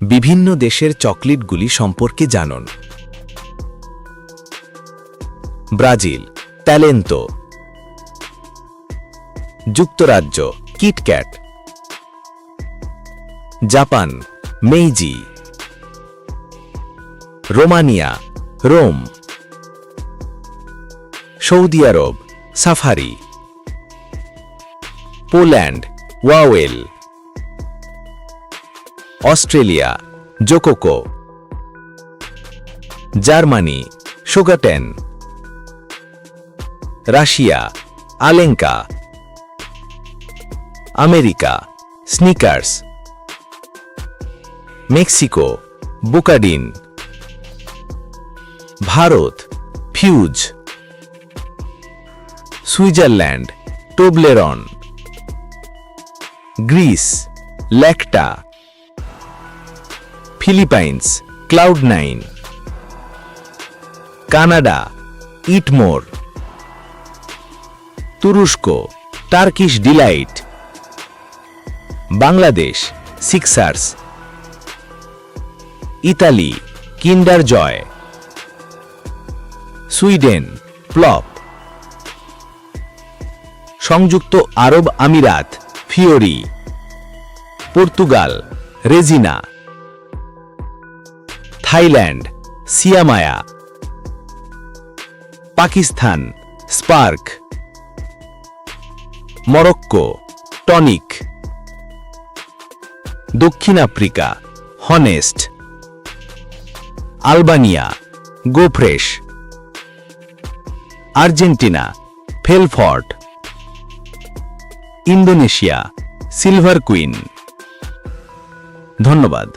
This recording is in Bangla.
বিভিন্ন দেশের চকলেটগুলি সম্পর্কে জানুন। Brazil, Talento. যুক্তরাজ্য, KitKat. Japan, Meiji. Romania, Rom. Saudi Arab, Safari. Poland, Wawel. অস্ট্রেলিয়া, জোকোকো। জার্মানি, সুগাটেন। Russia, Alenka. America, Snickers. Mexico, বুকাডিন। Bharat, Fuse. Switzerland, Toblerone. Greece, Lacta. Philippines, Cloud Nine. Canada, Eatmore. তুরস্ক, Turkish Delight. Bangladesh, Sixers. Italy, Kinder Joy. Sweden, Plopp. সংযুক্ত আরব আমিরাত, Fiori. Portugal, Regina. Thailand, Siamaya. Pakistan, Spark. Morocco, Tonic. দক্ষিণ আফ্রিকা, হনেস্ট। আলবানিয়া, গোফ্রেশ। Argentina, Felfort. Indonesia, Silver Queen. ধন্যবাদ।